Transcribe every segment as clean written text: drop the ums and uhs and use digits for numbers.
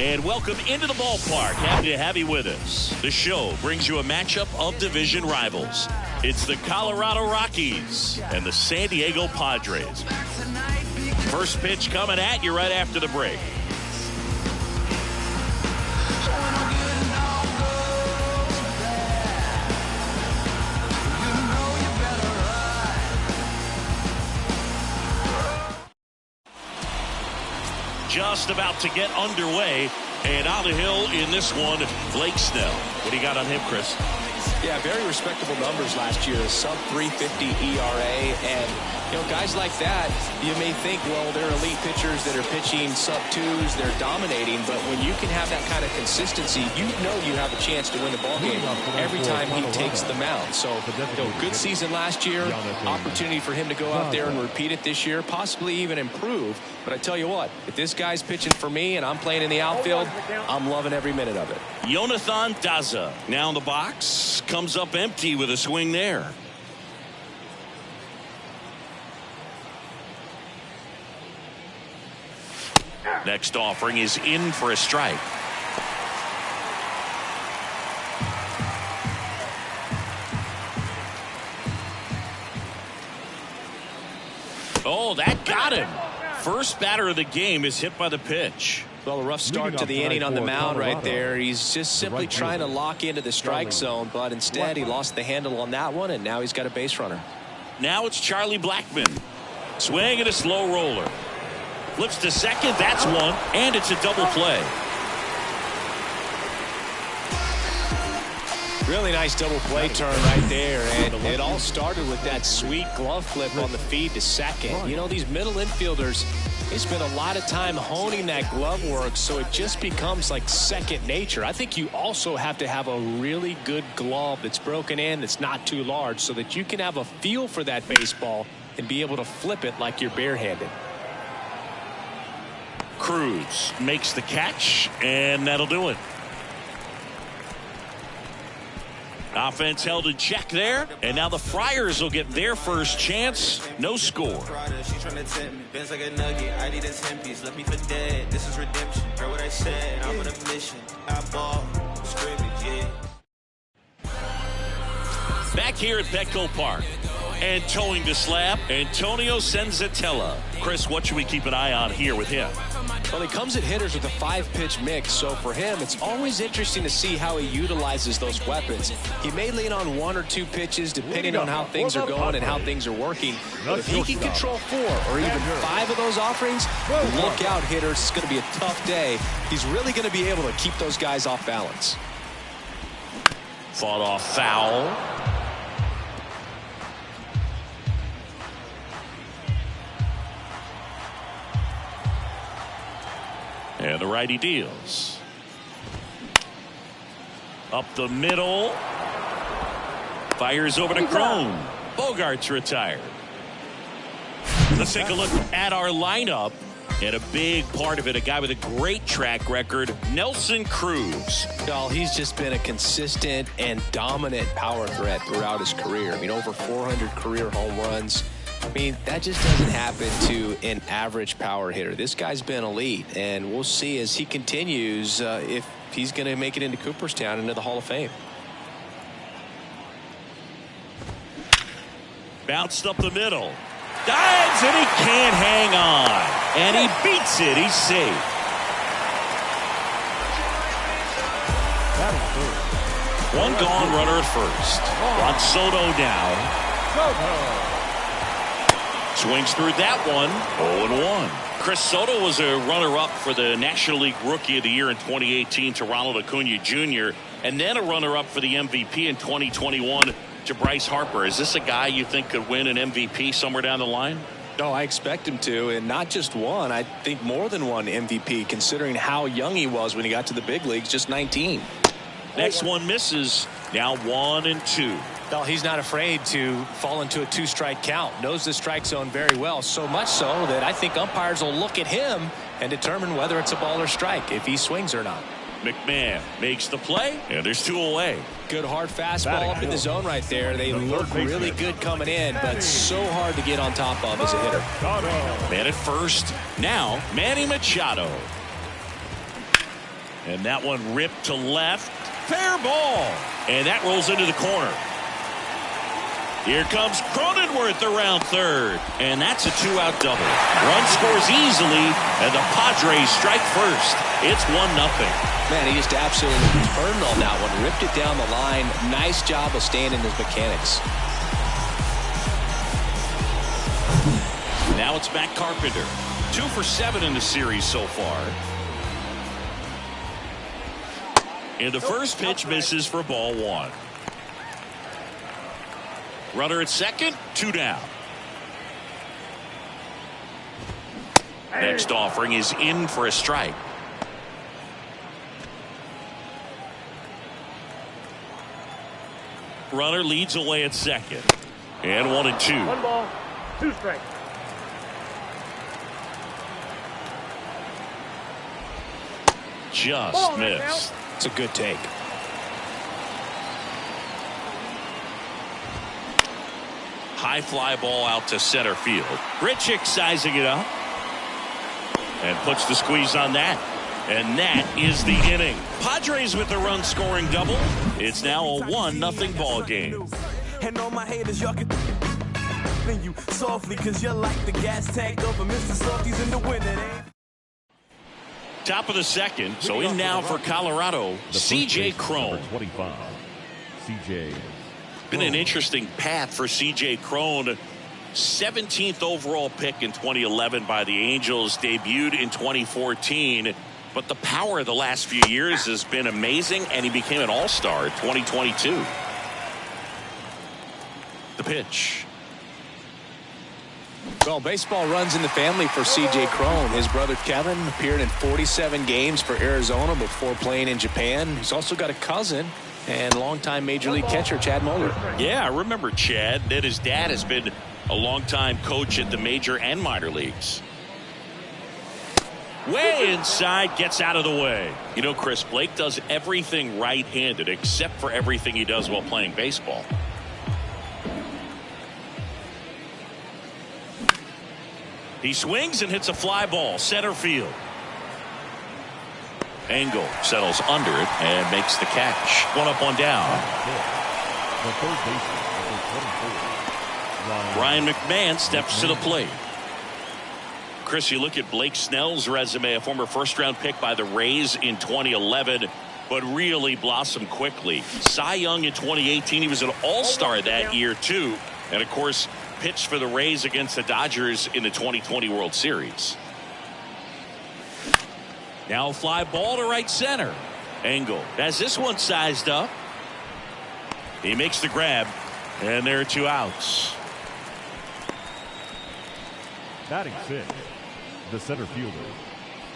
And welcome into the ballpark. Happy to have you with us. The show brings you a matchup of division rivals. It's the Colorado Rockies and the San Diego Padres. First pitch coming at you right after the break. Just about to get underway, and on the hill in this one, Blake Snell. What do you got on him, Chris? Yeah, very respectable numbers last year, sub 350 ERA, and guys like that, you may think, well, they're elite pitchers that are pitching sub twos, they're dominating, but when you can have that kind of consistency, you have a chance to win the ball game every time he takes the mound. So, good season last year, opportunity for him to go out there and repeat it this year, possibly even improve. But I tell you what, if this guy's pitching for me and I'm playing in the outfield, I'm loving every minute of it. Jonathan Daza now in the box, comes up empty with a swing there. Next offering is in for a strike. Oh, that got him. First batter of the game is hit by the pitch. Well, a rough start to the inning on the mound right there. He's just simply trying to lock into the strike zone, but instead he lost the handle on that one, and now he's got a base runner. Now it's Charlie Blackmon. Swing and a slow roller. Flips to second, that's one, and it's a double play. Really nice double play turn right there, and it all started with that sweet glove flip on the feed to second. These middle infielders, they spend a lot of time honing that glove work, so it just becomes like second nature. I think you also have to have a really good glove that's broken in, that's not too large, so that you can have a feel for that baseball and be able to flip it like you're barehanded. Cruz makes the catch, and that'll do it. Offense held in check there, and now the Friars will get their first chance. No score. Back here at Petco Park, and towing the slab, Antonio Senzatella. Chris, what should we keep an eye on here with him? Well, he comes at hitters with a 5-pitch mix, so for him, it's always interesting to see how he utilizes those weapons. He may lean on 1 or 2 pitches, depending on how things are going and how things are working. But if he can control 4 or even 5 of those offerings, look out, hitters. It's going to be a tough day. He's really going to be able to keep those guys off balance. Fought off foul. And the righty deals. Up the middle. Fires over to Crone. Bogart's retired. Let's take a look at our lineup. And a big part of it, a guy with a great track record, Nelson Cruz. Well, he's just been a consistent and dominant power threat throughout his career. Over 400 career home runs. That just doesn't happen to an average power hitter. This guy's been elite, and we'll see as he continues if he's going to make it into Cooperstown, into the Hall of Fame. Bounced up the middle. Dives, and he can't hang on. And he beats it. He's safe. One gone, runner at first. Juan Soto now. Swings through that one. 0-1. Chris Soto was a runner-up for the National League Rookie of the Year in 2018 to Ronald Acuna Jr. and then a runner-up for the MVP in 2021 to Bryce Harper. Is this a guy you think could win an MVP somewhere down the line? No, I expect him to, and not just one. I think more than one MVP, considering how young he was when he got to the big leagues, just 19. Next one misses. Now 1-2. Well, he's not afraid to fall into a 2-strike count. Knows the strike zone very well, so much so that I think umpires will look at him and determine whether it's a ball or strike, if he swings or not. McMahon makes the play, and there's 2 away. Good hard fastball up in the zone right there. They look really good coming in, but so hard to get on top of as a hitter. Man at first. Now, Manny Machado. And that one ripped to left. Fair ball. And that rolls into the corner. Here comes Cronenworth around third. And that's a 2-out double. Run scores easily, and the Padres strike first. It's 1-0. Man, he just absolutely turned on that one. Ripped it down the line. Nice job of staying in his mechanics. Now it's Matt Carpenter. 2 for 7 in the series so far. And the first pitch misses for ball 1. Runner at second, 2 down. Next offering is in for a strike. Runner leads away at second. And 1-2. 1 ball, 2 strikes. Just missed. It's a good take. High fly ball out to center field. Grichuk sizing it up. And puts the squeeze on that. And that is the inning. Padres with a run scoring double. It's now a 1-0 ball game. And all my haters, y'all can you softly because you're like the gas tank over Mr. Softies in the winter. Top of the second. So in now for Colorado, C.J. Cron. 25. C.J. Been an interesting path for C.J. Cron. 17th overall pick in 2011 by the Angels. Debuted in 2014. But the power of the last few years has been amazing, and he became an all-star in 2022. The pitch. Well, baseball runs in the family for C.J. Cron. His brother Kevin appeared in 47 games for Arizona before playing in Japan. He's also got a cousin and longtime Major League catcher Chad Moeller. Yeah, I remember Chad. That his dad has been a longtime coach at the major and minor leagues. Way inside, gets out of the way. You know, Chris, Blake does everything right-handed except for everything he does while playing baseball. He swings and hits a fly ball, center field. Engel settles under it and makes the catch. 1 up, 1 down. The third baseman, number 24. Ryan McMahon steps to the plate. Chris, you look at Blake Snell's resume, a former first-round pick by the Rays in 2011, but really blossomed quickly. Cy Young in 2018, he was an all-star that year, too. And, of course, pitched for the Rays against the Dodgers in the 2020 World Series. Now a fly ball to right center. Engel has this one sized up. He makes the grab, and there are 2 outs. Batting 6, the center fielder.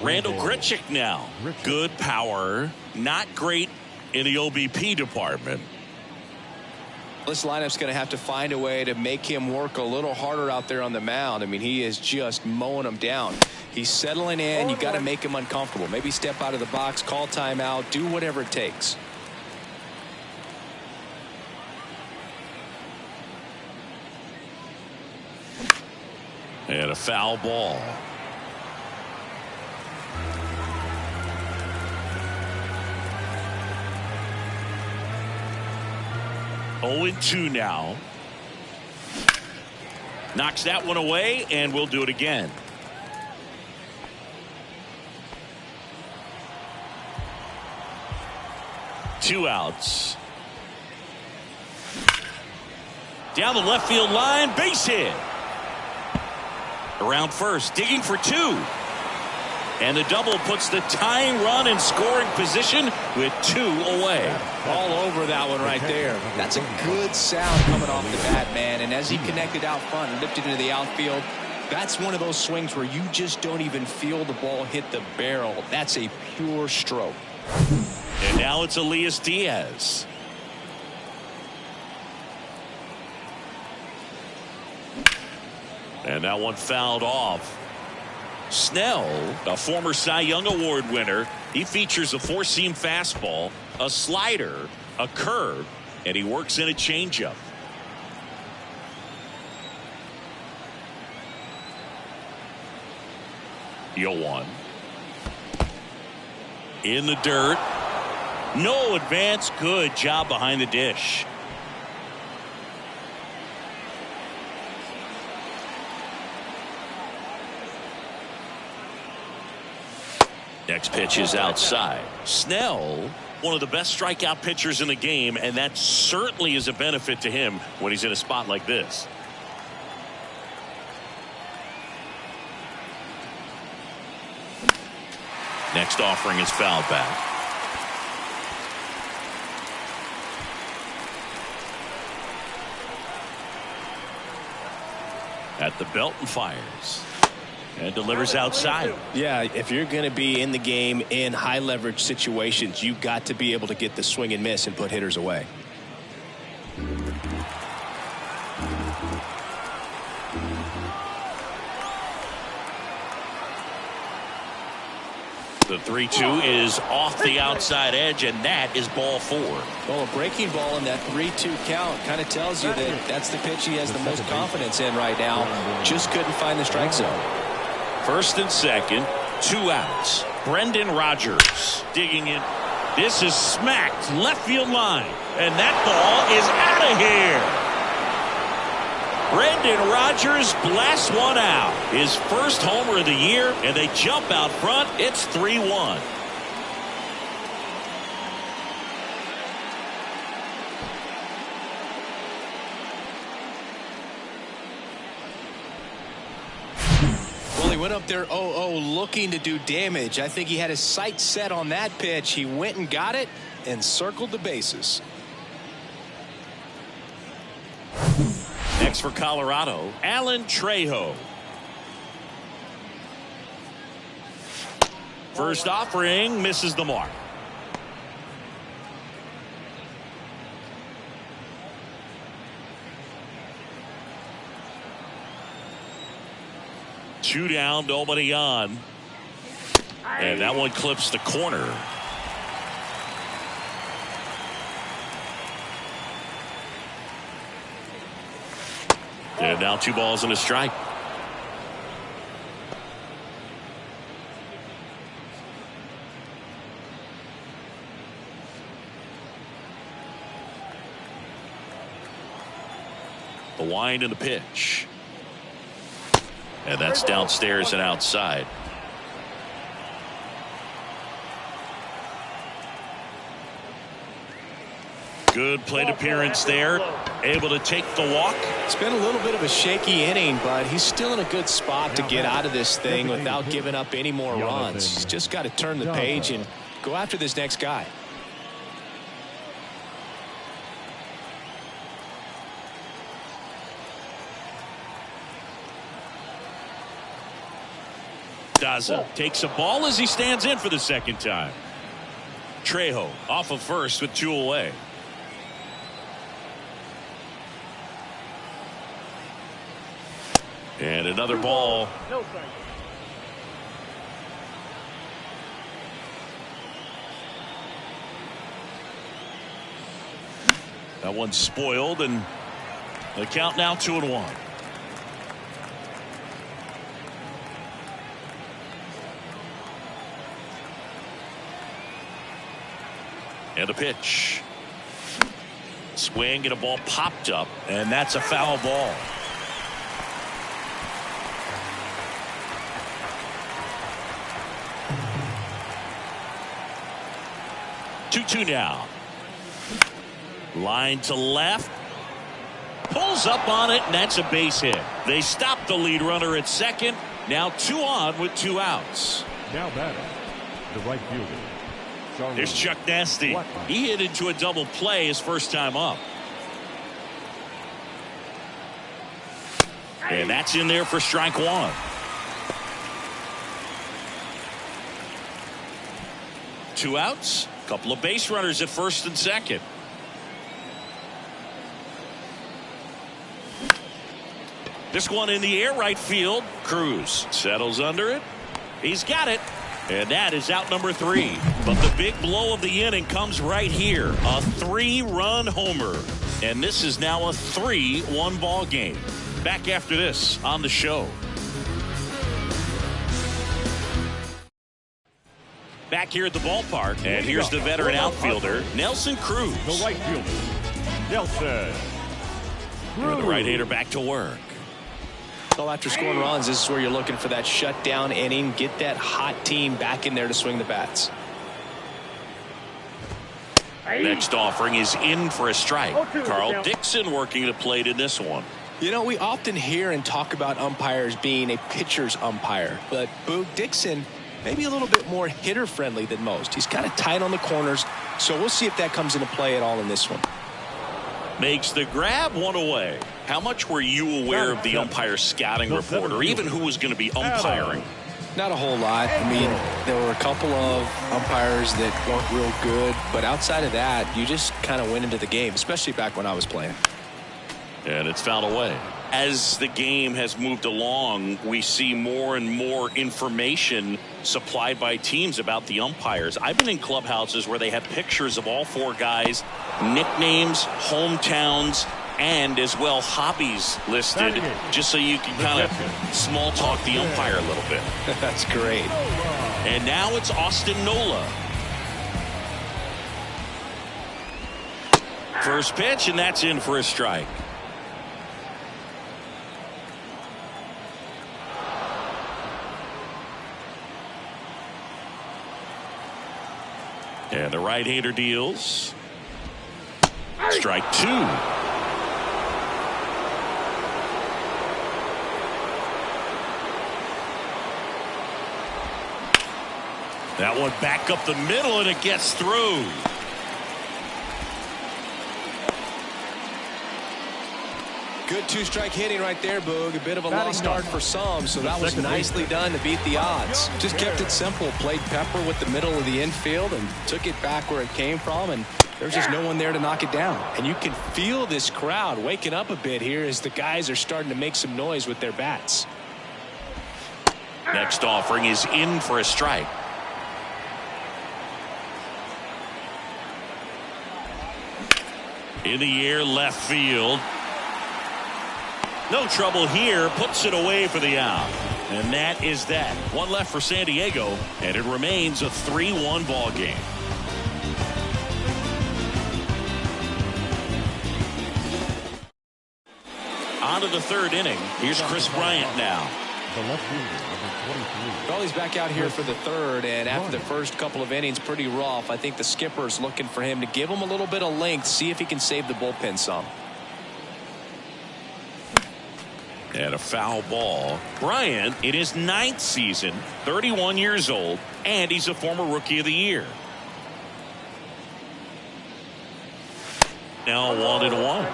Randall Grichuk now. Good power. Not great in the OBP department. This lineup's going to have to find a way to make him work a little harder out there on the mound. I mean, he is just mowing them down. He's settling in. You got to make him uncomfortable. Maybe step out of the box, call timeout, do whatever it takes. And a foul ball. Oh, 2 now. Knocks that one away, and we'll do it again. Two outs. Down the left field line, base hit. Around first, digging for 2. And the double puts the tying run in scoring position with 2 away. All over that one right there. That's a good sound coming off the bat, man. And as he connected out front and lifted into the outfield, that's one of those swings where you just don't even feel the ball hit the barrel. That's a pure stroke. And now it's Elias Diaz. And that one fouled off. Snell, a former Cy Young Award winner, he features a 4-seam fastball, a slider, a curve, and he works in a changeup. In the dirt. No advance. Good job behind the dish. Next pitch is outside. Snell, one of the best strikeout pitchers in the game, and that certainly is a benefit to him when he's in a spot like this. Next offering is fouled back. At the belt and fires. And delivers outside. Yeah, if you're going to be in the game in high leverage situations, you got to be able to get the swing and miss and put hitters away. The 3-2 is off the outside edge, and that is ball 4. Well, a breaking ball in that 3-2 count kind of tells you that that's the pitch he has the most confidence in right now. Just couldn't find the strike zone. First and second, 2 outs. Brendan Rodgers digging in. This is smacked left field line, and that ball is out of here. Brendan Rodgers blasts one out. His first homer of the year, and they jump out front. It's 3-1. Well, he went up there 0-0 looking to do damage. I think he had his sights set on that pitch. He went and got it and circled the bases. Next for Colorado, Alan Trejo. First offering misses the mark. Two down, nobody on. And that one clips the corner. And now 2 balls and a strike. The wind and the pitch. And that's downstairs and outside. Good plate appearance there. Able to take the walk. It's been a little bit of a shaky inning, but he's still in a good spot to get out of this thing without giving up any more runs. He's just got to turn the page and go after this next guy. Daza takes a ball as he stands in for the second time. Trejo off of first with 2 away. And another ball. That one's spoiled, and the count now 2-1. And a pitch. Swing and a ball popped up, and that's a foul ball. Two now. Line to left. Pulls up on it, and that's a base hit. They stop the lead runner at second. Now 2 on with 2 outs. Now batting, the right fielder. Here's Chuck Nasty. He hit into a double play his first time up. And that's in there for strike 1. Two outs. Couple of base runners at first and second. This one in the air right field. Cruz settles under it. He's got it. And that is out number 3. But the big blow of the inning comes right here. A 3-run homer. And this is now a 3-1 ball game. Back after this on the show. Back back here at the ballpark. And here's the veteran outfielder, Nelson Cruz. The right fielder, Nelson Cruz. The right-hander back to work. So after scoring runs, this is where you're looking for that shutdown inning. Get that hot team back in there to swing the bats. Next offering is in for a strike. Carl Dixon working the plate in this one. You know, we often hear and talk about umpires being a pitcher's umpire, but Boog Dixon maybe a little bit more hitter friendly than most. He's kind of tight on the corners, so we'll see if that comes into play at all in this one. Makes the grab, one away. How much were you aware of the umpire scouting report, or even who was going to be umpiring? Not a whole lot. I mean, there were a couple of umpires that weren't real good, but outside of that, you just kind of went into the game, especially back when I was playing. And it's fouled away. As the game has moved along, we see more and more information supplied by teams about the umpires. I've been in clubhouses where they have pictures of all four guys, nicknames, hometowns, and as well hobbies listed, just so you can kind of small talk the umpire a little bit. That's great. And now it's Austin Nola. First pitch, and that's in for a strike. And the right-hander deals. Strike two. That one back up the middle, and it gets through. Good two-strike hitting right there, Boog. A bit of a lost start for some, so that was nicely done to beat the odds. Just kept it simple, played pepper with the middle of the infield and took it back where it came from, and there's just no one there to knock it down. And you can feel this crowd waking up a bit here as the guys are starting to make some noise with their bats. Next offering is in for a strike. In the air, left field. No trouble here, puts it away for the out. And that is that. One left for San Diego, and it remains a 3-1 ball game. On to the third inning. Here's Chris Bryant now. The left fielder, number 23. Well, he's back out here for the third, and after the first couple of innings, pretty rough. I think the skipper's looking for him to give him a little bit of length, see if he can save the bullpen some. And a foul ball. Bryant in his 9th season, 31 years old, and he's a former Rookie of the Year. Now 1-1.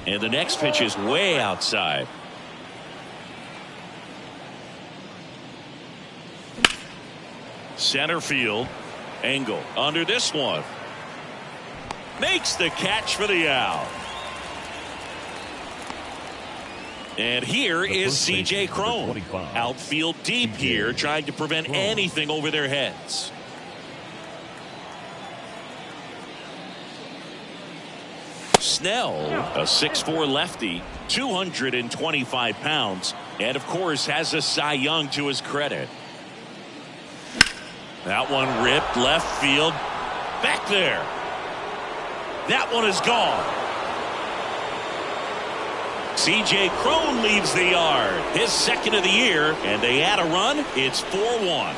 And the next pitch is way outside. Center field. Engel under this one. Makes the catch for the out. And here is C.J. Cron. Outfield deep here, trying to prevent anything over their heads. Snell, a 6'4" lefty, 225 pounds, and of course has a Cy Young to his credit. That one ripped left field. Back there. That one is gone. C.J. Cron leaves the yard. His second of the year, and they add a run. It's 4-1.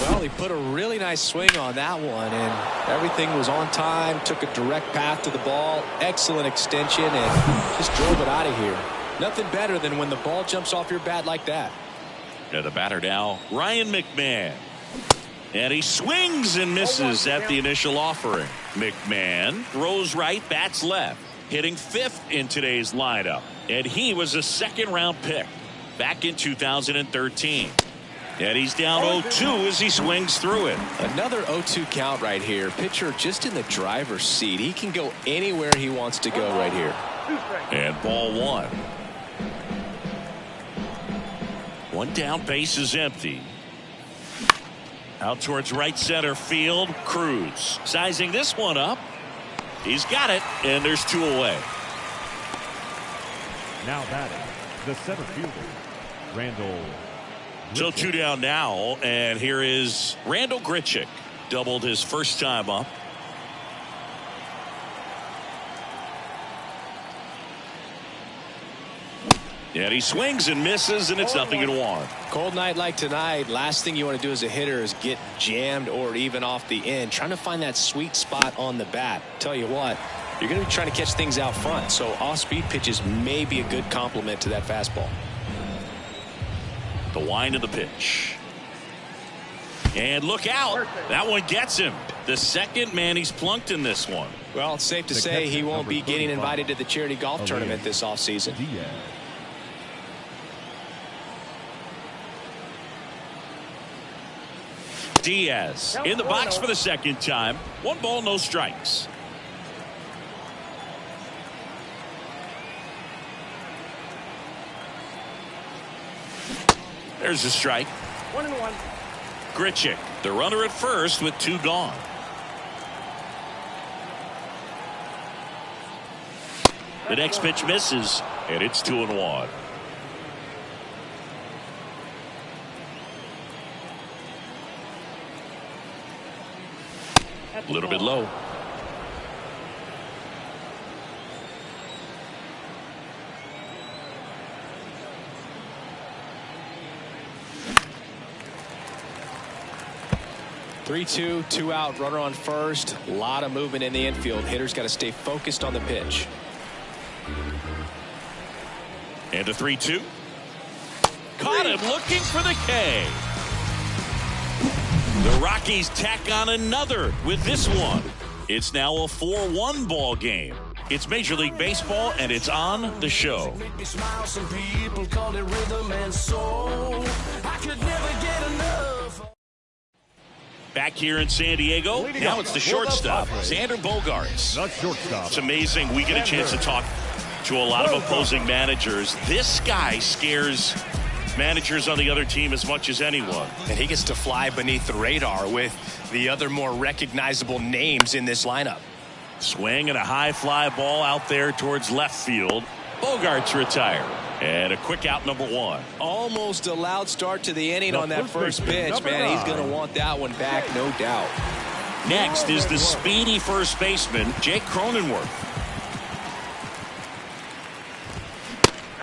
Well, he put a really nice swing on that one, and everything was on time, took a direct path to the ball, excellent extension, and just drove it out of here. Nothing better than when the ball jumps off your bat like that. And the batter now, Ryan McMahon. And he swings and misses at the initial offering. McMahon throws right, bats left, hitting 5th in today's lineup. And he was a second-round pick back in 2013. And he's down 0-2 as he swings through it. Another 0-2 count right here. Pitcher just in the driver's seat. He can go anywhere he wants to go right here. And ball one. One down, base is empty. Out towards right center field. Cruz sizing this one up. He's got it, and there's 2 away. Now batting, the center fielder, Randall. So 2 down now, and here is Randall Grichuk. Doubled his first time up. And he swings and misses, and it's 0-1. Cold night like tonight, last thing you want to do as a hitter is get jammed or even off the end. Trying to find that sweet spot on the bat. Tell you what, you're going to be trying to catch things out front, so off-speed pitches may be a good complement to that fastball. The wind of the pitch. And look out. That one gets him. The second man he's plunked in this one. Well, it's safe to say he won't be getting invited to the charity golf tournament this offseason. Diaz in the box for the second time. 1 ball, no strikes. There's a strike. 1-1. Grichuk, the runner at first with 2 gone. The next pitch misses, and it's 2-1. A little bit low. Three-two, 2 out, runner on first. A lot of movement in the infield. Hitters got to stay focused on the pitch. And a 3-2. Caught him looking for the K. The Rockies tack on another with this one. It's now a 4-1 ball game. It's Major League Baseball, and it's on the show. Back here in San Diego, now it's the shortstop, Xander Bogaerts. The shortstop. It's amazing. We get a chance to talk to a lot of opposing managers. This guy scares managers on the other team as much as anyone. And he gets to fly beneath the radar with the other more recognizable names in this lineup. Swing and a high fly ball out there towards left field. Bogaerts retired. And a quick out, number 1. Almost a loud start to the inning on that first pitch, man. He's going to want that one back, no doubt. Next is the speedy first baseman, Jake Cronenworth.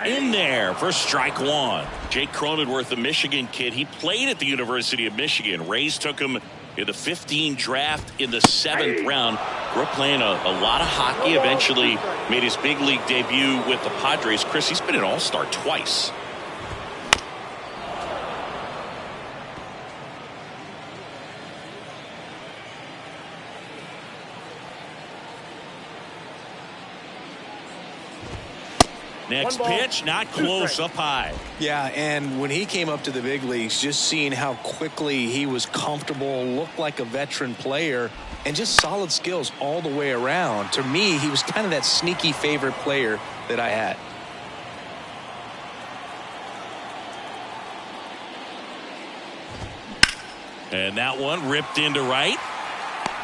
In there for strike 1. Jake Cronenworth, the Michigan kid. He played at the University of Michigan. Rays took him in the 15 draft in the 7th round. Grew up playing a lot of hockey. Eventually made his big league debut with the Padres. Chris, he's been an all-star twice. Next pitch, not close, up high. Yeah, and when he came up to the big leagues, just seeing how quickly he was comfortable, looked like a veteran player, and just solid skills all the way around. To me, he was kind of that sneaky favorite player that I had. And that one ripped into right.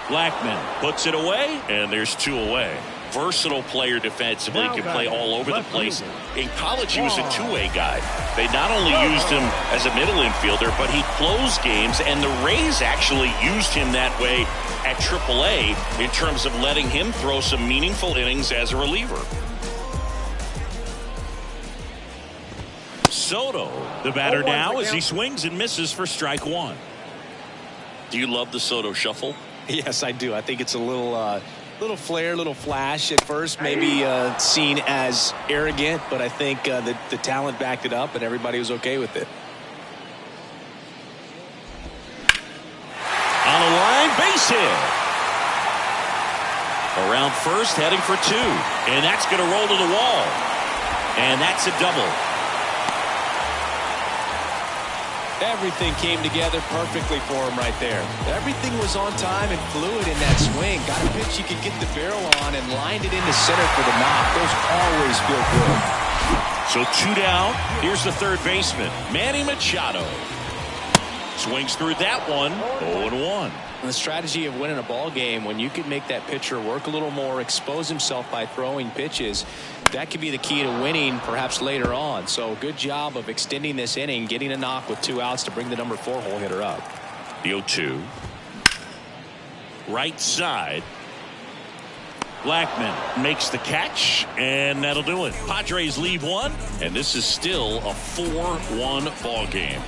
Blackman puts it away, and there's 2 away. Versatile player defensively, can play all over the place. In college, he was a two-way guy. They not only used him as a middle infielder, but he closed games, and the Rays actually used him that way at AAA in terms of letting him throw some meaningful innings as a reliever. Soto, the batter now, as he swings and misses for strike 1. Do you love the Soto shuffle? Yes, I do. I think it's a little flair, little flash at first, maybe seen as arrogant, but I think the talent backed it up and everybody was okay with it. On the line, base hit. Around first, heading for 2. And that's going to roll to the wall. And that's a double. Everything came together perfectly for him right there. Everything was on time and fluid in that swing. Got a pitch you could get the barrel on and lined it into center for the knock. Those always feel good. So 2 down. Here's the third baseman, Manny Machado. Swings through that one. 0-1. The strategy of winning a ball game, when you can make that pitcher work a little more, expose himself by throwing pitches, that could be the key to winning perhaps later on. So good job of extending this inning, getting a knock with 2 outs to bring the number 4 hole hitter up. The 0-2. Right side. Blackman makes the catch, and that'll do it. Padres leave 1, and this is still a 4-1 ball game.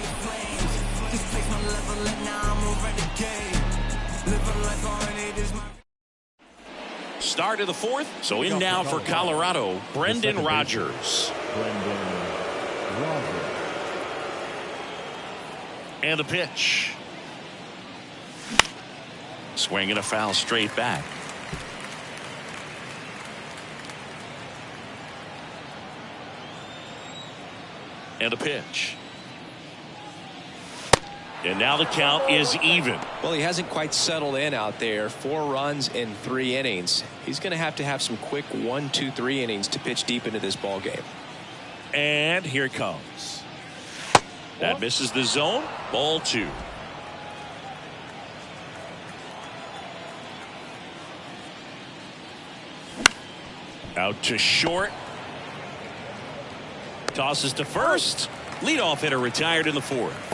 Start of the 4th. So in now for Colorado, Brendan Rodgers. And the pitch. Swing and a foul straight back. And a pitch. And now the count is even. Well, he hasn't quite settled in out there. 4 runs in 3 innings. He's going to have some quick 1, 2, 3 innings to pitch deep into this ball game. And here it comes. That misses the zone. Ball 2. Out to short. Tosses to first. Leadoff hitter retired in the 4th.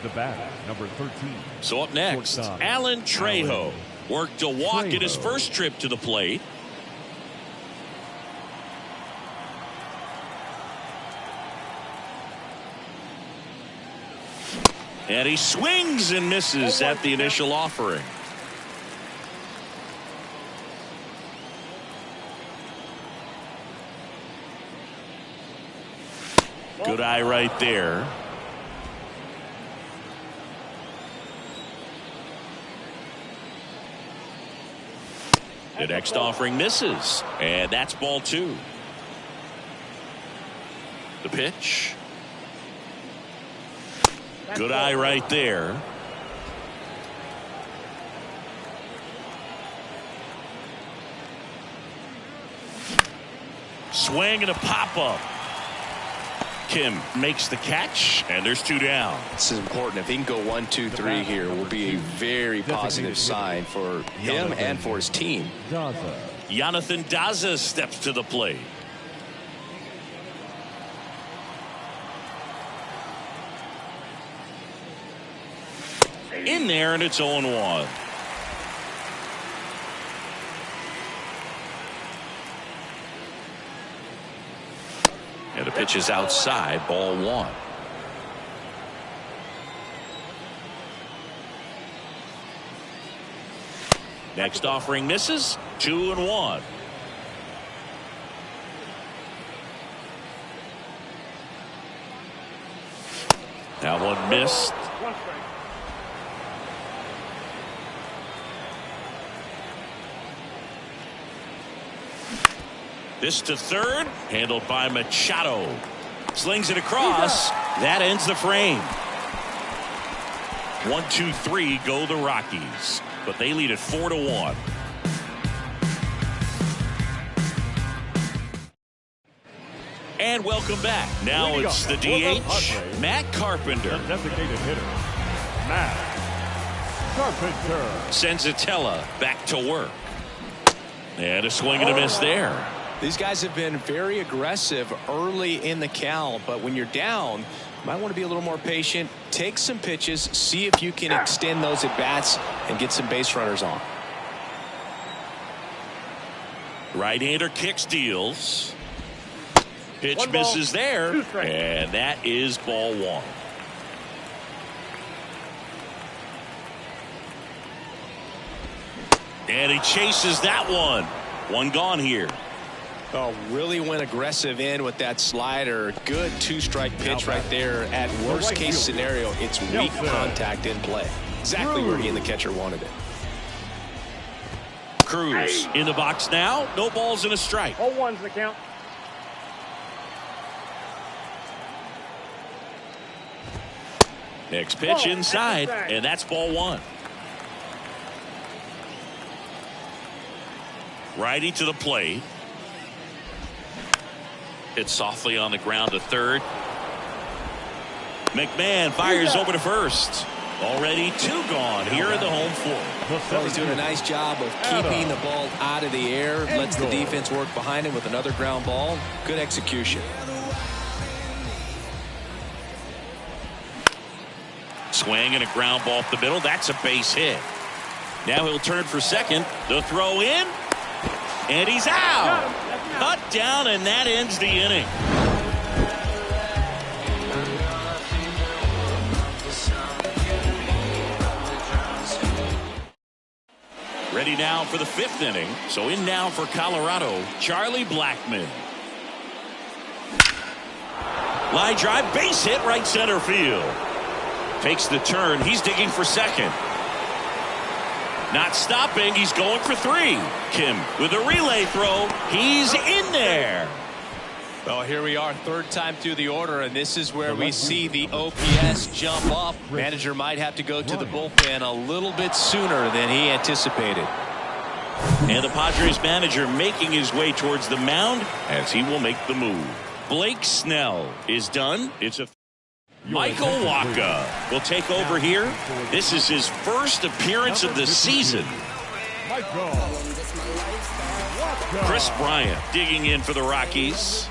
The batter, number 13. So up next, Alan Trejo worked a walk in his first trip to the plate. And he swings and misses at the initial offering. Good eye right there. The next offering misses, and that's ball 2. The pitch. Good eye right there. Swing and a pop-up. Kim makes the catch, and there's 2 down. This is important. If he can go 1, 2, 3 here, will be a very positive sign for him and for his team. Jonathan Daza steps to the plate. In there, and it's 0-1. And the pitch is outside, ball 1. Next offering misses, 2-1. That one missed. This to third, handled by Machado. Slings it across. That ends the frame. 1, 2, 3 go the Rockies, but they lead at 4-1. And welcome back. Now it's the DH, Matt Carpenter. Designated hitter, Matt Carpenter. Senzatella back to work. And a swing and a miss there. These guys have been very aggressive early in the count, but when you're down, you might want to be a little more patient. Take some pitches, see if you can extend those at bats and get some base runners on. Right-hander kicks, deals. Pitch misses there, and that is ball 1. And he chases that one. 1 gone here. Oh, really went aggressive in with that slider. Good 2-strike pitch right there. At worst case scenario, it's weak contact in play. Exactly where he and the catcher wanted it. Cruz in the box now. No balls and a strike. 0-1's the count. Next pitch inside, and that's ball 1. Righty to the plate. Hit softly on the ground to third. McMahon fires over to first. Already 2 gone here in the home fourth. Well, he's doing a nice job of keeping the ball out of the air. Lets the defense work behind him with another ground ball. Good execution. Swing and a ground ball up the middle. That's a base hit. Now he'll turn for second. The throw in. And he's out. Cut down, and that ends the inning. Ready now for the 5th inning. So in now for Colorado, Charlie Blackmon. Line drive, base hit, right center field. Takes the turn. He's digging for second. Not stopping. He's going for 3. Kim with a relay throw. He's in there. Well, here we are, 3rd time through the order, and this is where we see the OPS jump up. Manager might have to go to the bullpen a little bit sooner than he anticipated. And the Padres manager making his way towards the mound as he will make the move. Blake Snell is done. It's a Michael Waka will take over here. This is his first appearance of the season. Chris Bryant digging in for the Rockies.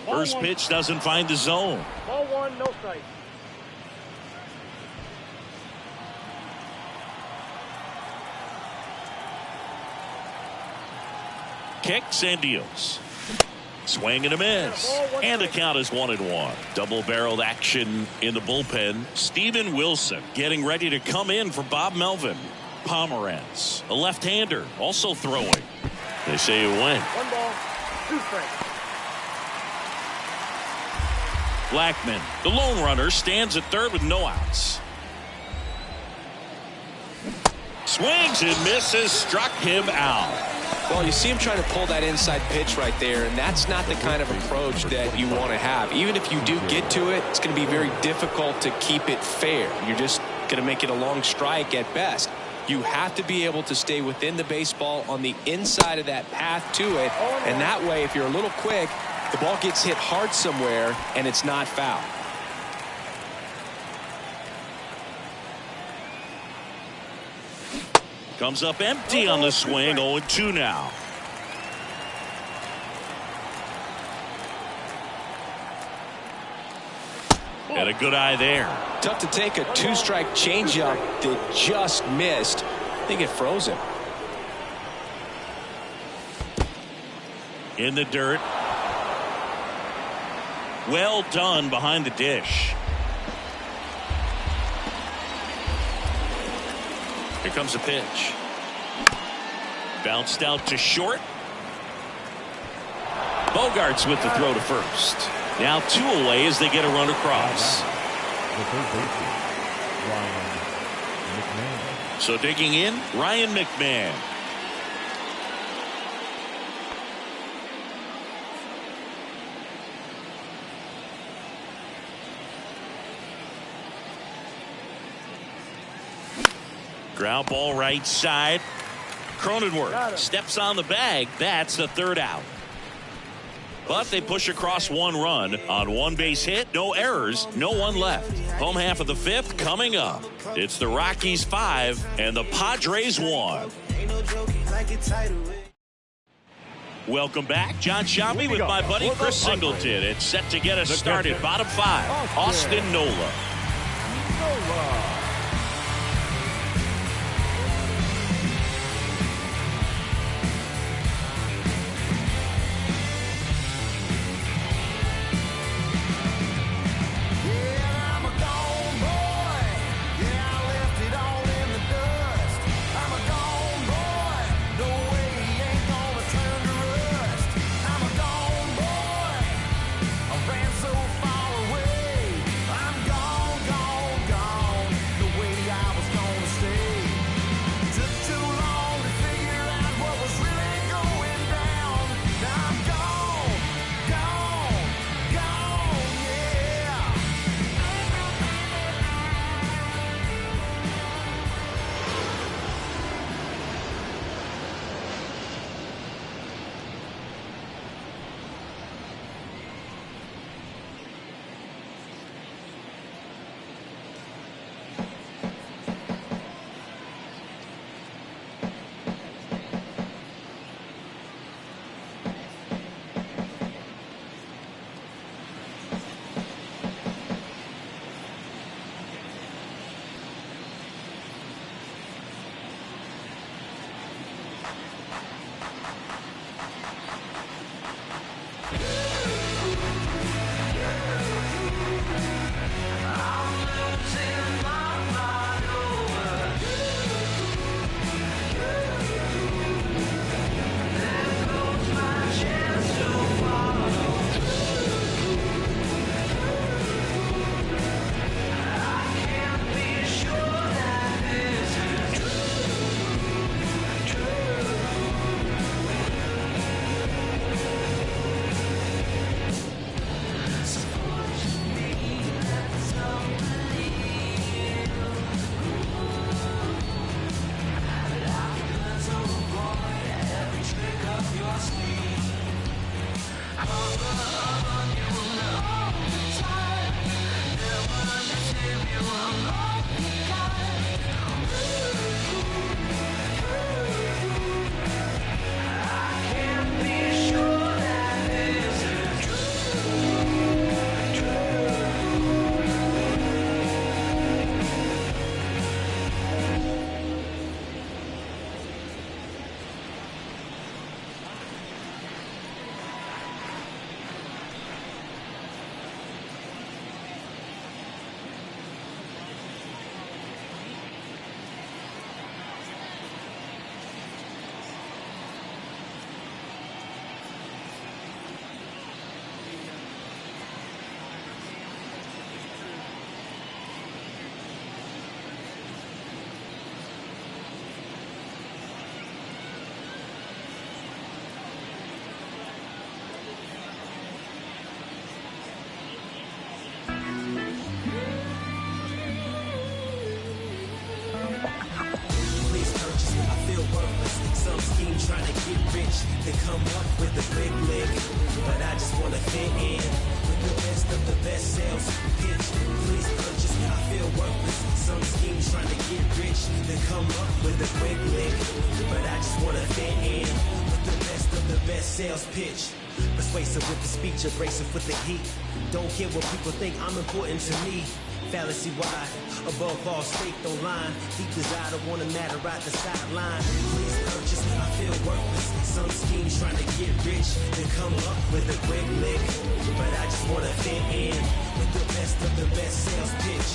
First pitch doesn't find the zone. Ball 1, no strike. Kicks and deals. Swing and a miss. And the count is 1-1. Double-barreled action in the bullpen. Steven Wilson getting ready to come in for Bob Melvin. Pomeranz, a left-hander, also throwing. They say it went. 1 ball, 2 strikes. Blackmon, the lone runner, stands at third with no outs. Swings and misses, struck him out. Well, you see him trying to pull that inside pitch right there, and that's not the kind of approach that you want to have. Even if you do get to it, it's going to be very difficult to keep it fair. You're just going to make it a long strike at best. You have to be able to stay within the baseball on the inside of that path to it, and that way, if you're a little quick, the ball gets hit hard somewhere, and it's not foul. Comes up empty on the swing. 0-2 now. And a good eye there. Tough to take a 2-strike changeup that just missed. I think it froze him. In the dirt. Well done behind the dish. Here comes a pitch. Bounced out to short. Bogarts with the throw to first. Now 2 away as they get a run across. The third baseman, Ryan McMahon. So digging in, Ryan McMahon. Ground ball right side. Cronenworth steps on the bag. That's the 3rd out. But they push across 1 run on 1 base hit. No errors. No one left. Home half of the 5th coming up. It's the Rockies 5 and the Padres 1. Welcome back. John Shambi with my buddy Chris Singleton. It's set to get us started. Bottom 5. Austin Nola. come up with a quick lick, but I just wanna fit in with the best of the best sales pitch. Please purchase, I feel worthless. Some schemes trying to get rich, then come up with a quick lick, but I just wanna fit in with the best of the best sales pitch. Persuasive with the speech, abrasive with the heat. Don't care what people think, I'm important to me. Fallacy wide, above all, staked on line. Deep desire to wanna matter right the sideline. Please purchase, I feel worthless. Some schemes trying to get rich, then come up with a quick lick, but I just wanna fit in with the best of the best sales pitch.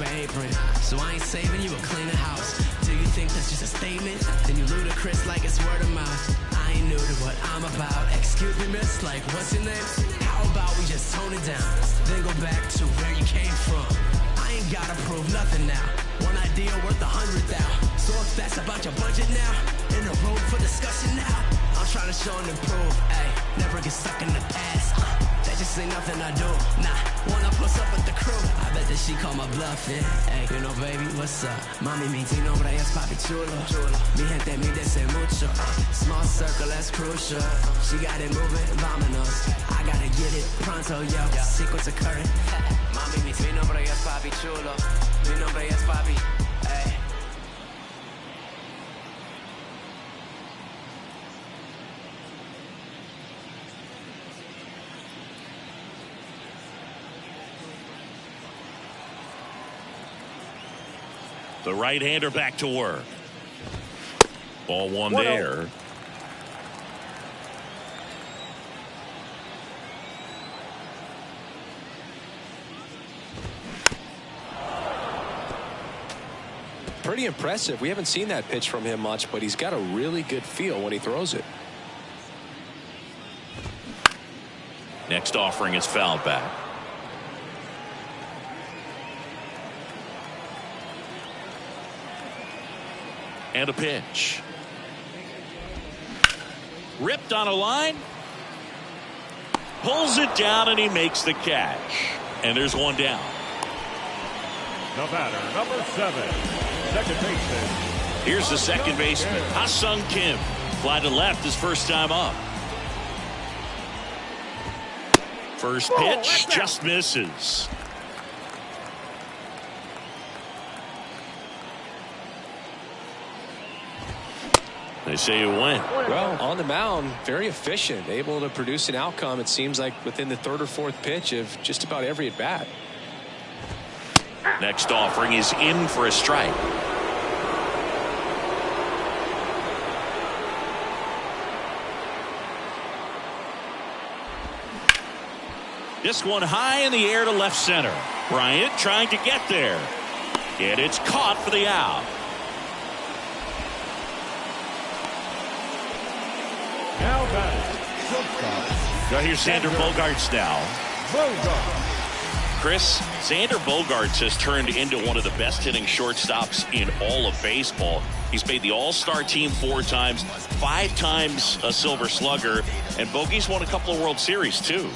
Apron, so I ain't saving you a cleaner house. Do you think that's just a statement? Then you ludicrous like it's word of mouth. I ain't new to what I'm about. Excuse me, miss, like what's your name? How about we just tone it down, then go back to where you came from? I ain't gotta prove nothing now. One idea worth 100 thou. So if that's about your budget now, in the room for discussion now, I'm trying to show and improve. Ay, never get stuck in the past. That just ain't nothing I do. Nah, wanna plus up with the crew. I bet that she call my bluff, yeah. Hey, you know, baby, what's up? Mami, mi nombre es papi chulo. Mi gente me dice mucho. Small circle, that's crucial. She got it moving, vámonos. I gotta get it pronto, yo. Sequence occurring. Mami, mi nombre es papi chulo. Mi nombre es papi. Hey. The right-hander back to work. Ball one there. Pretty impressive. We haven't seen that pitch from him much, but he's got a really good feel when he throws it. Next offering is fouled back. And a pitch. Ripped on a line. Pulls it down and he makes the catch. And there's one down. The batter, number 7, second baseman. Here's the second baseman, Ha-Sung Kim. Fly to left his first time up. First pitch just misses. They say it went. Well, on the mound, very efficient, able to produce an outcome, it seems like, within the third or fourth pitch of just about every at bat. Next offering is in for a strike. This one high in the air to left center. Bryant trying to get there. And it's caught for the out. Now batting, shortstop. Now here's Xander Bogaerts now. Chris, Xander Bogaerts has turned into one of the best hitting shortstops in all of baseball. He's made the All-Star team 4 times, 5 times a Silver Slugger, and Bogey's won a couple of World Series too.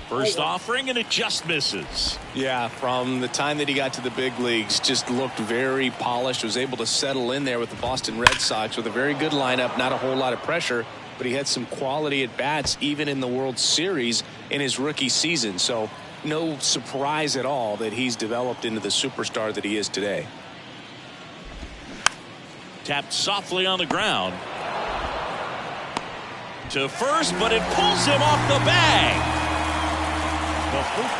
First offering, and it just misses. Yeah, from the time that he got to the big leagues, just looked very polished, was able to settle in there with the Boston Red Sox with a very good lineup, not a whole lot of pressure, but he had some quality at bats even in the World Series in his rookie season. So no surprise at all that he's developed into the superstar that he is today. Tapped softly on the ground. To first, but it pulls him off the bag.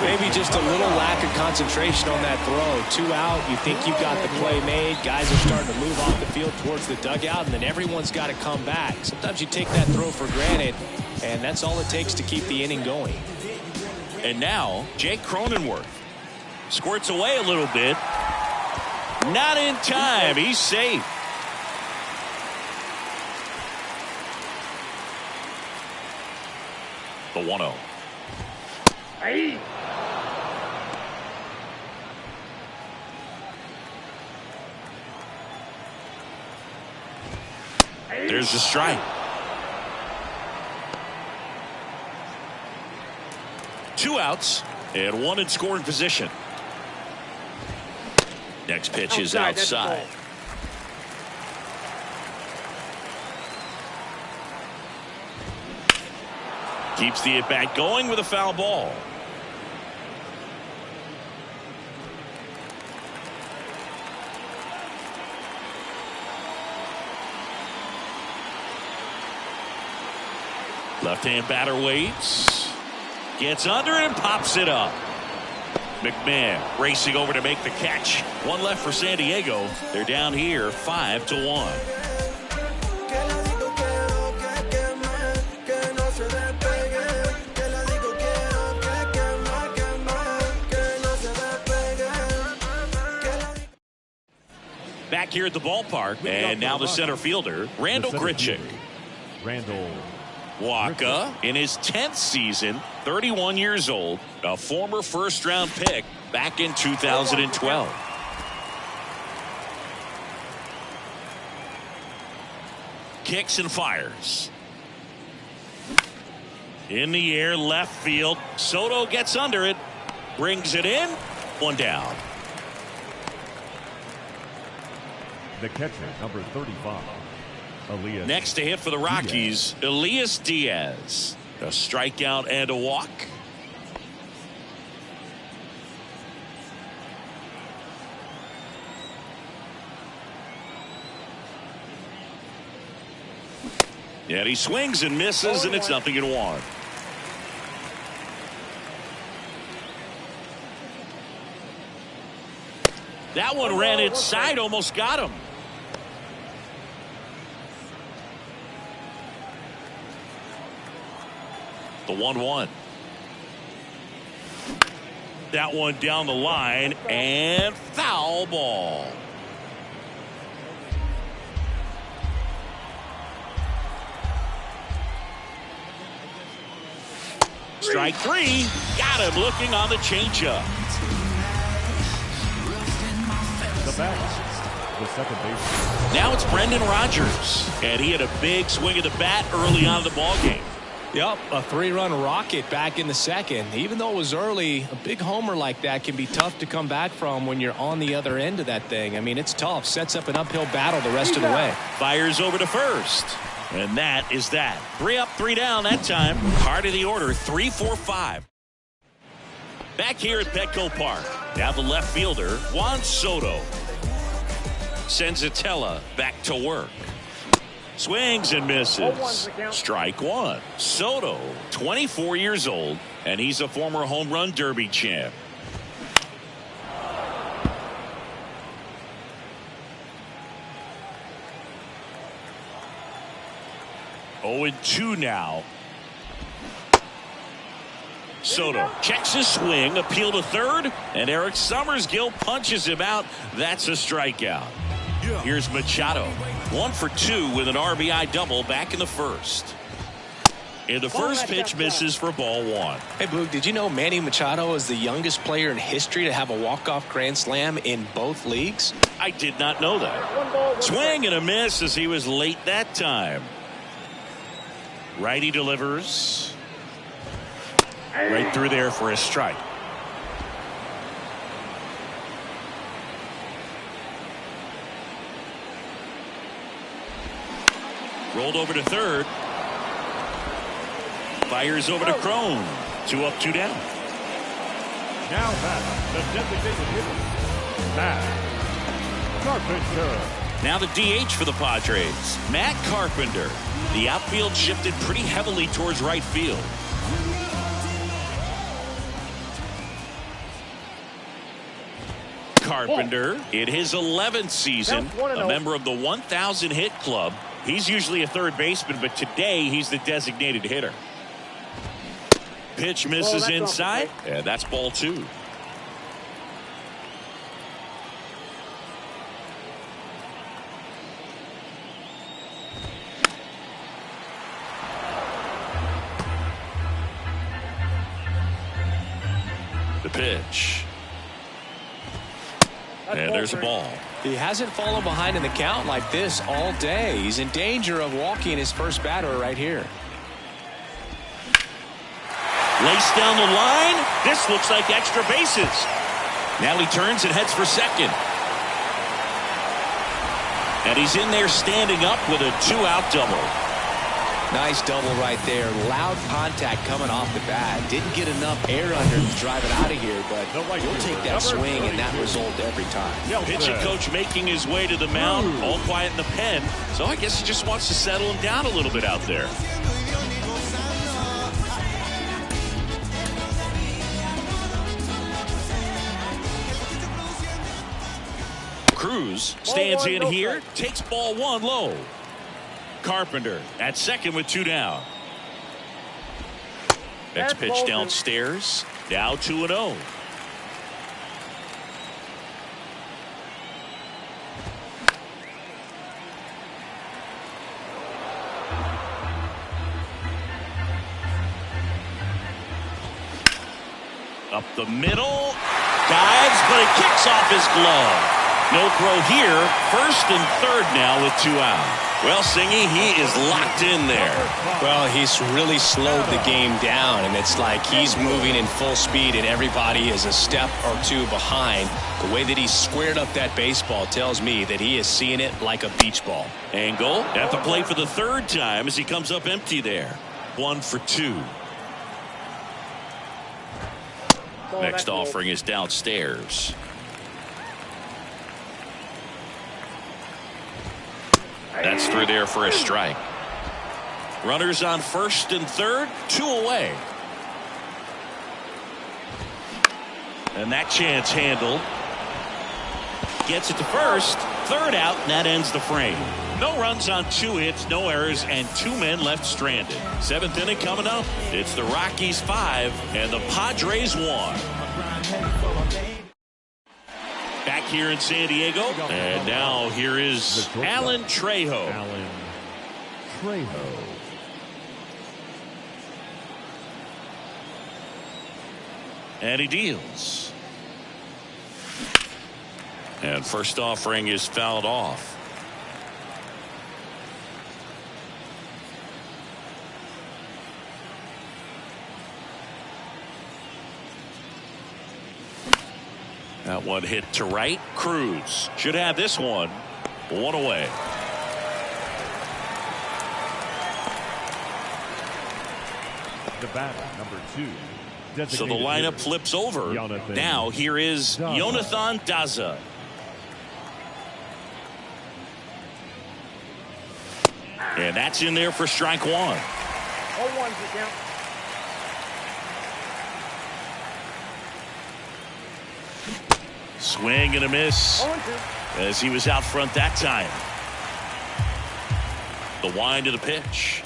Maybe just a little lack of concentration on that throw. 2 out, you think you've got the play made. Guys are starting to move off the field towards the dugout, and then everyone's got to come back. Sometimes you take that throw for granted, and that's all it takes to keep the inning going. And now, Jake Cronenworth squirts away a little bit. Not in time. He's safe. The 1-0. Hey. There's the strike. 2 outs and 1 in scoring position. Next pitch is outside. Keeps the at-bat going with a foul ball. Left-hand batter waits. Gets under it and pops it up. McMahon racing over to make the catch. 1 left for San Diego. They're down here 5-1. Back here at the ballpark, and now the center fielder, Randall Grichuk. Randall Waka in his 10th season, 31 years old, a former first-round pick back in 2012. Kicks and fires. In the air, left field. Soto gets under it, brings it in, 1 down. The catcher, number 35. Elias. Next to hit for the Rockies, Elias Diaz. A strikeout and a walk. And he swings and misses, and it's 0-1. That one ran inside, almost got him. The 1-1. That one down the line, and foul ball. Strike 3. Got him looking on the changeup. The bat, the second baseman. Now it's Brendan Rodgers, and he had a big swing of the bat early on in the ballgame. Yep, a 3-run rocket back in the second. Even though it was early, a big homer like that can be tough to come back from when you're on the other end of that thing. I mean, it's tough. Sets up an uphill battle the rest of the way. Fires over to first. And that is that. 3 up, 3 down that time. Heart of the order, 3-4-5. Back here at Petco Park. Now the left fielder, Juan Soto. Senzatella back to work. Swings and misses. Strike 1. Soto, 24 years old, and he's a former home run derby champ. Oh, 2 now. Soto checks his swing, appeal to third, and Eric Summersgill punches him out. That's a strikeout. Here's Machado. 1 for 2 with an RBI double back in the first. And the first pitch misses for ball 1. Hey, Boog, did you know Manny Machado is the youngest player in history to have a walk-off grand slam in both leagues? I did not know that. Swing and a miss as he was late that time. Righty delivers. Right through there for a strike. Rolled over to third. Fires over to Crone. 2 up, 2 down. Now back, the designated hitter, Matt Carpenter. Now the DH for the Padres, Matt Carpenter. The outfield shifted pretty heavily towards right field. Carpenter in his 11th season, a member of the 1,000 hit club. He's usually a third baseman, but today he's the designated hitter. Pitch misses inside, and that's ball 2. The pitch. And there's a ball. He hasn't fallen behind in the count like this all day. He's in danger of walking his first batter right here. Laced down the line. This looks like extra bases. Now he turns and heads for second. And he's in there standing up with a 2-out double. Nice double right there. Loud contact coming off the bat. Didn't get enough air under to drive it out of here, but you'll take that swing and that result every time. Pitching coach making his way to the mound, all quiet in the pen. So I guess he just wants to settle him down a little bit out there. Cruz stands in here, takes ball 1 low. Carpenter at second with 2 down. Next pitch downstairs. Now 2-0. Up the middle. Dives, but it kicks off his glove. No throw here. First and third now with 2 out. Well, Singy, he is locked in there. Well, he's really slowed the game down, and it's like he's moving in full speed, and everybody is a step or 2 behind. The way that he squared up that baseball tells me that he is seeing it like a beach ball. Angle at the plate for the 3rd time as he comes up empty there. 1 for 2. Next offering is downstairs. That's through there for a strike. Runners on first and third, 2 away. And that chance handled. Gets it to first. 3rd out, and that ends the frame. No runs on 2 hits, no errors, and 2 men left stranded. 7th inning coming up. It's the Rockies 5 and the Padres 1. Back here in San Diego, and now here is Alan Trejo. Alan Trejo. And he deals. And first offering is fouled off. That one hit to right. Cruz should have this one. 1 away. The batter, number 2. So the lineup flips over. Now here is Jonathan Daza. And that's in there for strike 1. 0-1 to count. Swing and a miss as he was out front that time. The wind of the pitch.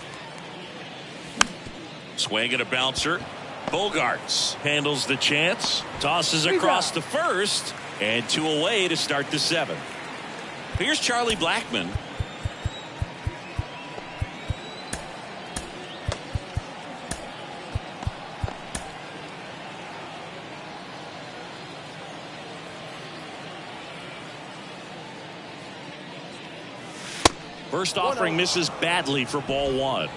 Swing and a bouncer. Bogarts handles the chance. Tosses across the first. And 2 away to start the 7th. Here's Charlie Blackmon. First offering misses badly for ball 1.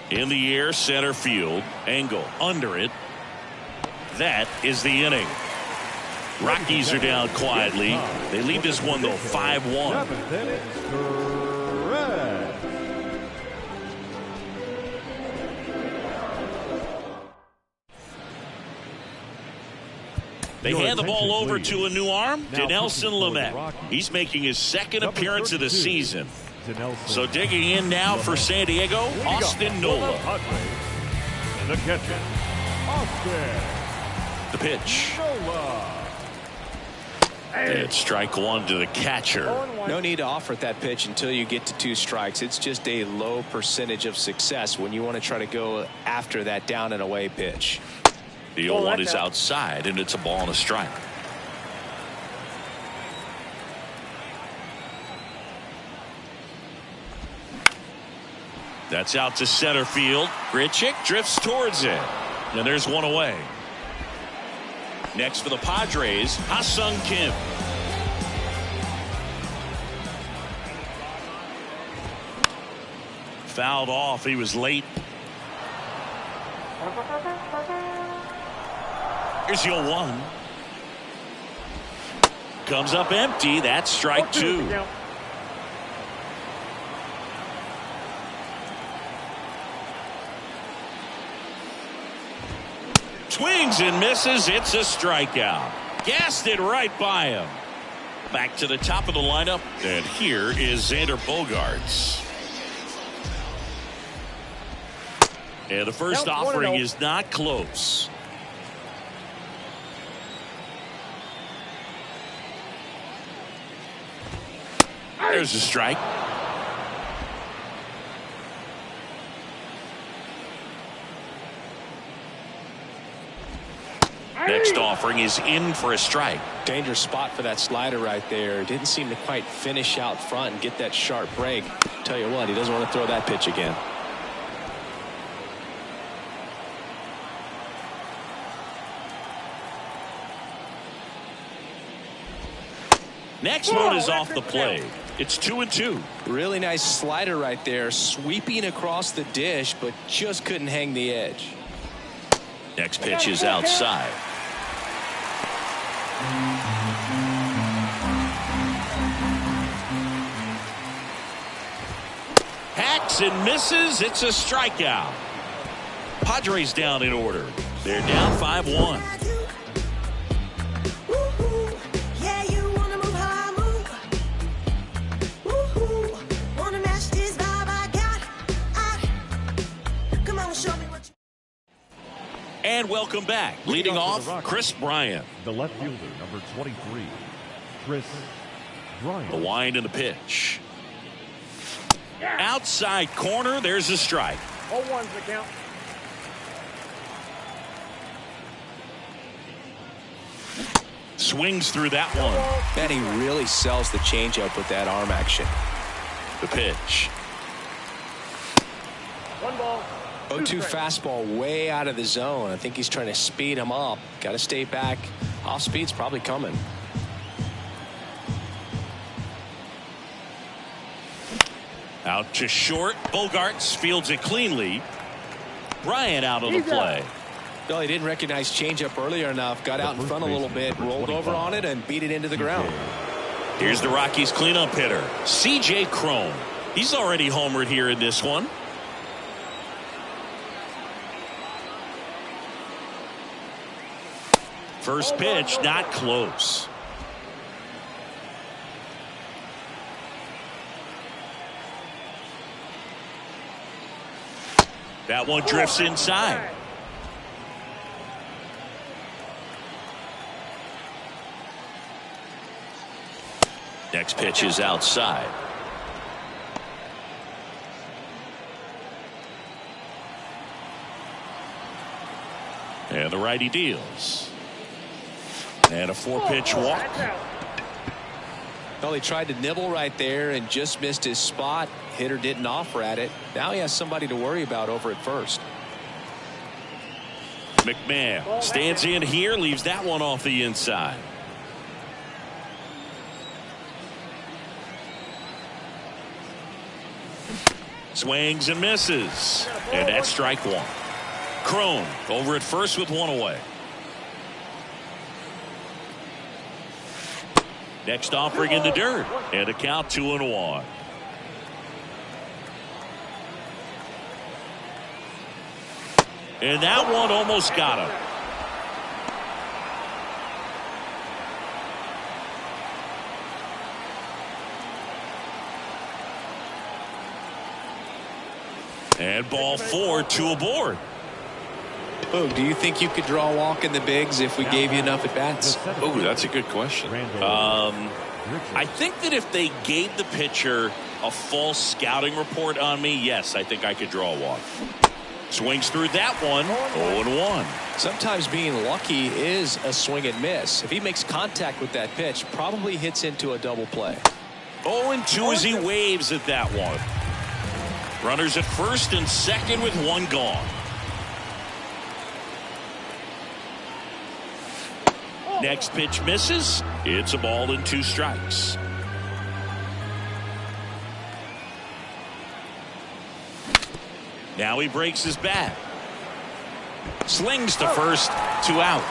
In the air, center field. Angle under it. That is the inning. Rockies are down quietly. They lead this one, though, 5-1. They hand the ball over to a new arm, Dinelson Lamet. He's making his 2nd appearance of the season. So digging in now for San Diego, Austin Nola. The catcher, Austin. The pitch. Nola. It's strike one to the catcher. No need to offer that pitch until you get to 2 strikes. It's just a low percentage of success when you want to try to go after that down and away pitch. The 0-1 is outside, and it's a ball and a strike. That's out to center field. Grichuk drifts towards it. And there's one away. Next for the Padres, Ha-Sung Kim. Fouled off. He was late. Here's the 0-1. Comes up empty. That's strike 2. Swings and misses. It's a strikeout. Gassed it right by him. Back to the top of the lineup. And here is Xander Bogaerts. And the first offering is not close. There's a strike. Next offering is in for a strike. Dangerous spot for that slider right there. Didn't seem to quite finish out front and get that sharp break. Tell you what, he doesn't want to throw that pitch again. Next one is off the plate. It's 2-2. Really nice slider right there, sweeping across the dish, but just couldn't hang the edge. Next pitch is outside. Hacks and misses. It's a strikeout. Padres down in order. They're down 5-1. And welcome back. Leading off, Chris Bryant. The left fielder, number 23, Chris Bryant. The wind and the pitch. Outside corner, there's a strike. 0-1's the count. Swings through that one. Man, he really sells the changeup with that arm action. The pitch. 1 ball. 0-2 fastball way out of the zone. I think he's trying to speed him up. Got to stay back. Off speed's probably coming. Out to short. Bogaerts fields it cleanly. Bryant out of the play. No, he didn't recognize changeup earlier enough. Got out in front a little bit, rolled over on it, and beat it into the ground. Here's the Rockies cleanup hitter, C.J. Cron. He's already homered here in this one. First pitch, not close. That one drifts inside. Next pitch is outside. And the righty deals. And a 4-pitch walk. Well, he tried to nibble right there and just missed his spot. Hitter didn't offer at it. Now he has somebody to worry about over at first. McMahon stands in here, leaves that one off the inside. Swings and misses. And that's strike 1. Cron over at first with 1 away. Next offering in the dirt. And a count 2-1. And that one almost got him. And ball 4, 2 aboard. Oh, do you think you could draw a walk in the bigs if we gave you enough at bats? Oh, that's a good question. I think that if they gave the pitcher a false scouting report on me, yes, I think I could draw a walk. Swings through that one. 0-1. Sometimes being lucky is a swing and miss. If he makes contact with that pitch, probably hits into a double play. 0-2 as he waves at that one. Runners at first and second with one gone. Next pitch misses. It's a ball and 2 strikes. Now he breaks his bat. Slings to first, 2 out.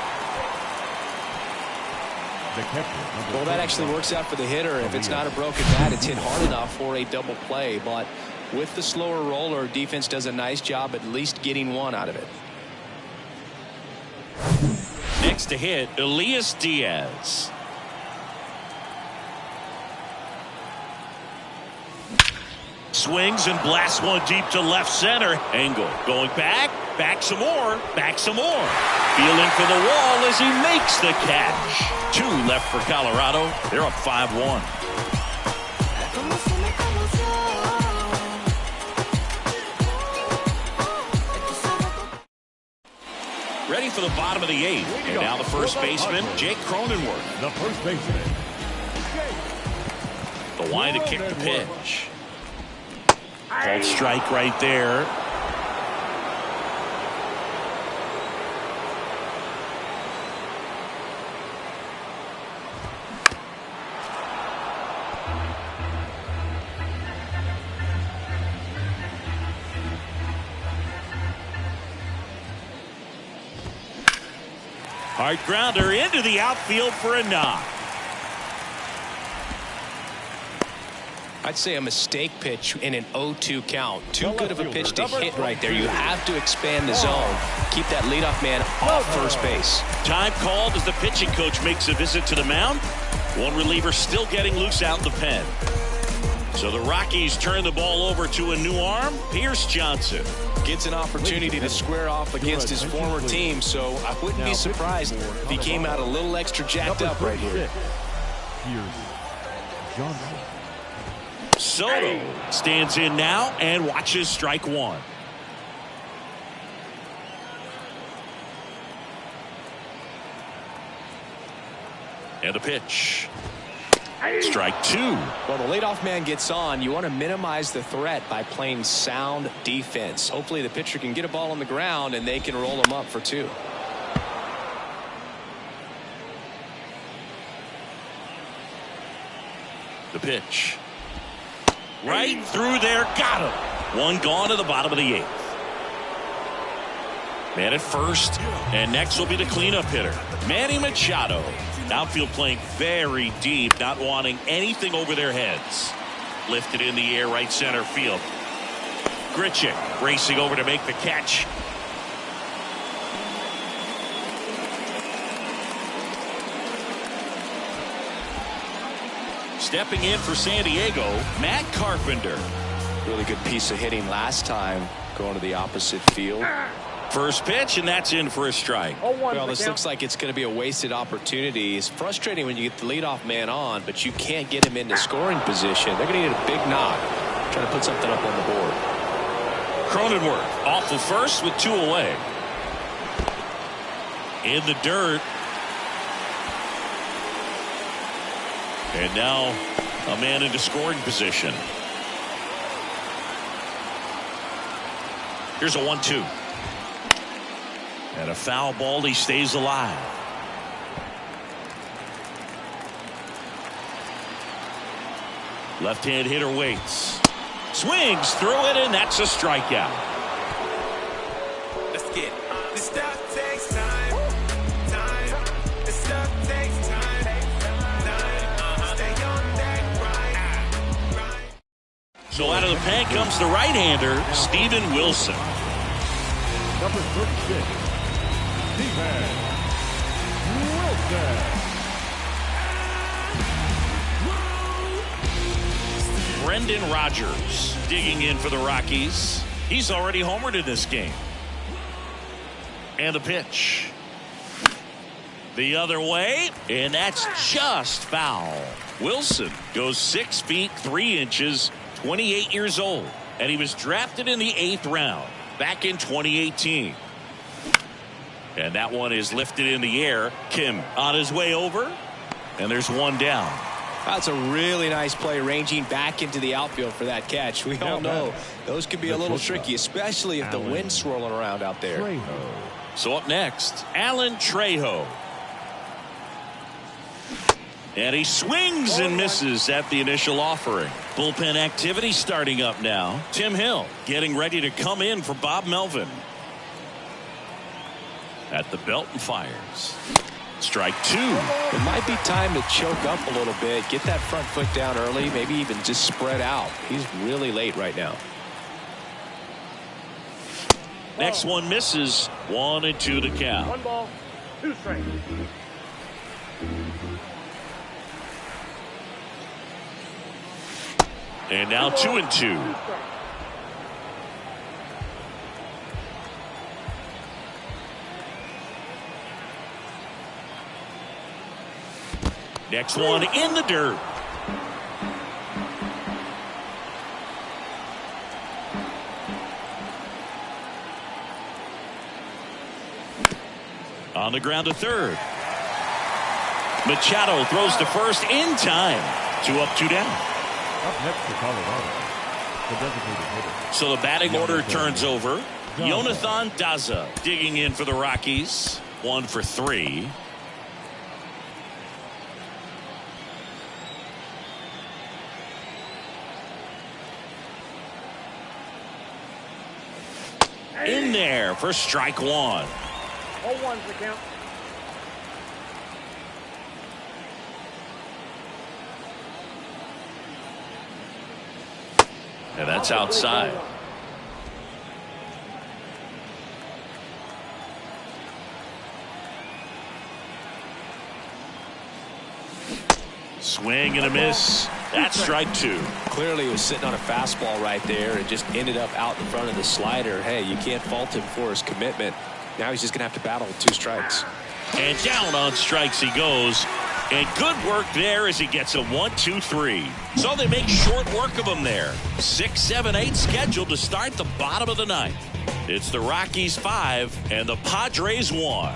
Well, that actually works out for the hitter. If it's not a broken bat, it's hit hard enough for a double play. But with the slower roller, defense does a nice job at least getting one out of it. Next to hit, Elias Diaz. Swings and blasts one deep to left center. Engel going back some more, Feeling for the wall as he makes the catch. 2 left for Colorado. They're up 5-1. Ready for the bottom of the 8th. And now the first baseman, Jake Cronenworth. The first baseman. The wind to kick the pitch. Called strike right there. Hard grounder into the outfield for a knock. I'd say a mistake pitch in an 0-2 count. Too good of a pitch to hit right there. You have to expand the zone. Keep that leadoff man off first base. Time called as the pitching coach makes a visit to the mound. One reliever still getting loose out in the pen. So the Rockies turn the ball over to a new arm, Pierce Johnson. Gets an opportunity to square off against his former team, so I wouldn't be surprised if he came out a little extra jacked up right here. Pierce Johnson. Soto stands in now and watches strike 1. And the pitch. Strike 2. Well, the leadoff man gets on. You want to minimize the threat by playing sound defense. Hopefully the pitcher can get a ball on the ground and they can roll him up for 2. The pitch. Right through there. Got him. One gone to the bottom of the 8th. Man at first. And next will be the cleanup hitter, Manny Machado. Outfield playing very deep, not wanting anything over their heads. Lifted in the air, right center field. Grichuk racing over to make the catch. Stepping in for San Diego, Matt Carpenter. Really good piece of hitting last time, going to the opposite field. First pitch, and that's in for a strike. Well, this looks like it's going to be a wasted opportunity. It's frustrating when you get the leadoff man on, but you can't get him into scoring position. They're going to need a big knock, trying to put something up on the board. Cronenworth off the first with 2 away. In the dirt. And now a man into scoring position. Here's a 1-2. And a foul ball. He stays alive. Left-hand hitter waits. Swings through it, and that's a strikeout. Let's get it. This stuff takes time. This stuff takes time. Stay on that grind. So out of the pen comes the right-hander, Steven Wilson. Number 36, Steven Wilson. Brendan Rodgers digging in for the Rockies. He's already homered in this game. And the pitch. The other way, and that's just foul. Wilson goes 6 feet 3 inches, 28 years old, and he was drafted in the 8th round back in 2018. And that one is lifted in the air. Kim on his way over, and there's one down. That's a really nice play, ranging back into the outfield for that catch. We all know those could be a little tricky, especially if the wind's swirling around out there. So up next, Alan Trejo. And he swings and misses at the initial offering. Bullpen activity starting up now. Tim Hill getting ready to come in for Bob Melvin. At the belt and fires. Strike 2. It might be time to choke up a little bit, get that front foot down early, maybe even just spread out. He's really late right now. Next one misses. 1-2 to count. 1 ball, 2 strikes. And now 2-2. Next one in the dirt. On the ground to third. Machado throws to first in time. 2 up, 2 down. Up next for Colorado, the designated hitter. So the batting order turns over. Jonathan Daza digging in for the Rockies. 1 for 3. In there for strike 1. 0-1's the count. And that's outside. Swing and a miss. That's strike 2. Clearly he was sitting on a fastball right there and just ended up out in front of the slider. Hey, you can't fault him for his commitment. Now he's just going to have to battle with 2 strikes. And down on strikes he goes. And good work there as he gets a 1-2-3. So they make short work of him there. 6, 7, 8 scheduled to start the bottom of the 9th. It's the Rockies 5 and the Padres 1.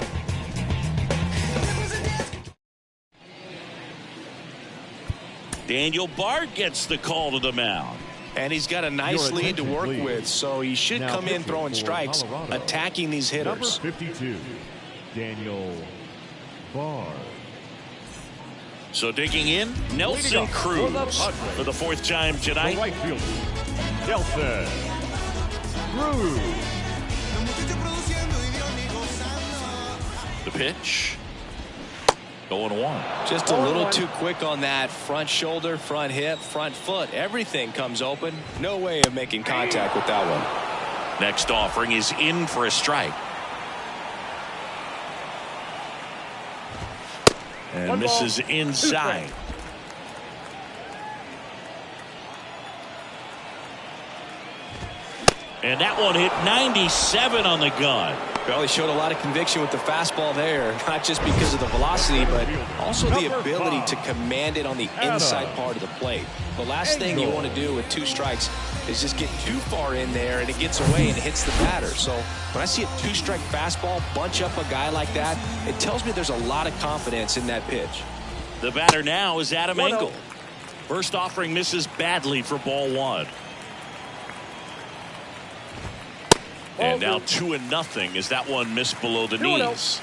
Daniel Bard gets the call to the mound. And he's got a nice lead to work with, so he should come in throwing strikes, attacking these hitters. Number 52, Daniel Bard. So digging in, Nelson Cruz for the 4th time tonight. The right fielder, Nelson Cruz. The pitch. 0-1. Just a little too quick on that front shoulder, front hip, front foot. Everything comes open. No way of making contact with that one. Next offering is in for a strike. And misses inside. And that one hit 97 on the gun. Well, he showed a lot of conviction with the fastball there, not just because of the velocity, but also the ability to command it on the inside part of the plate. The last thing you want to do with 2 strikes is just get too far in there and it gets away and it hits the batter. So when I see a 2-strike fastball bunch up a guy like that, it tells me there's a lot of confidence in that pitch. The batter now is Adam Engel. First offering misses badly for ball 1. And now 2-0 as that one missed below the knees.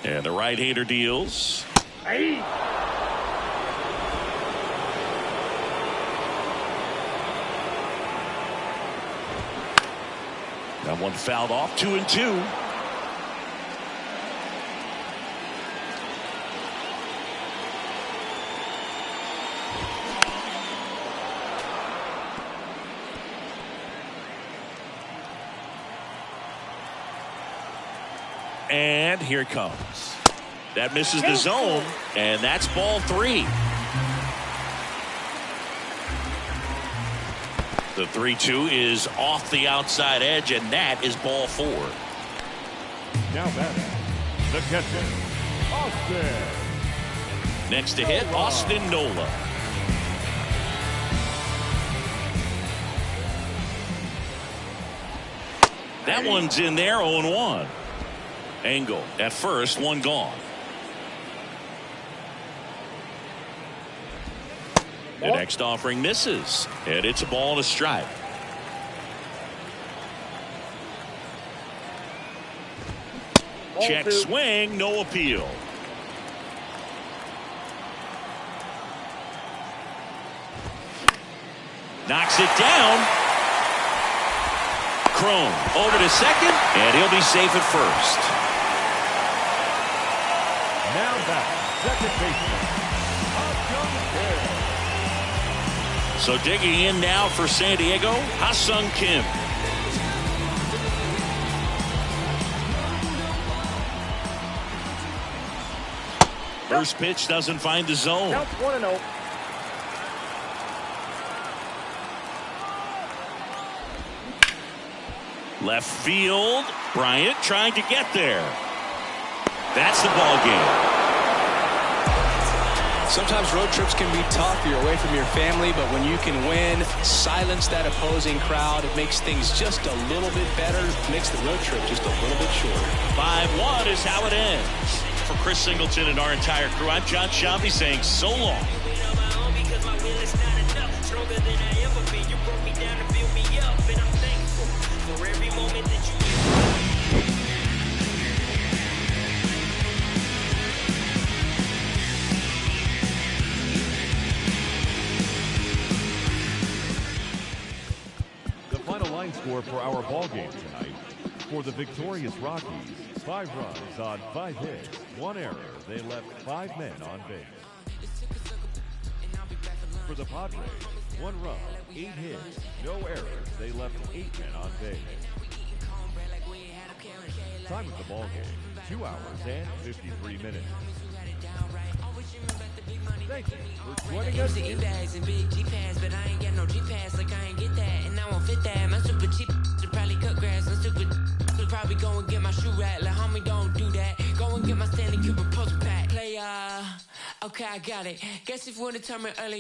And the right-hander deals. Hey. That one fouled off. 2-2. And here it comes. That misses the zone, and that's ball 3. The 3-2 is off the outside edge, and that is ball 4. Now batting, the catcher, Austin. Next to hit, Austin Nola. That one's in there, 0-1. Engel at first, one gone. The next offering misses, and it's a ball and a strike. Check swing, no appeal. Knocks it down. Crone over to second, and he'll be safe at first. Now back, second baseman, So digging in now for San Diego, Ha-Sung Kim. First pitch doesn't find the zone. Counts 1-0. Left field, Bryant trying to get there. That's the ball game. Sometimes road trips can be tough. You're away from your family, but when you can win, silence that opposing crowd, it makes things just a little bit better, makes the road trip just a little bit shorter. 5-1 is how it ends. For Chris Singleton and our entire crew, I'm John Shelby saying so long. The final line score for our ball game tonight. For the victorious Rockies, 5 runs on 5 hits, 1 error. They left 5 men on base. For the Padres, 1 run, 8 hits, no errors. They left 8 men on base. Time of the ball game, 2 hours and 53 minutes. Thank you for joining us. bags and big G-Pads, but I ain't got no G-Pads, like I ain't get that, and I won't fit that. My super cheap should probably cut grass. I'm stupid, should probably go and get my shoe rack. Like, homie, don't do that. Go and get my Stanley Cooper post pack. Play, okay, I got it. Guess if you wanna tell me early.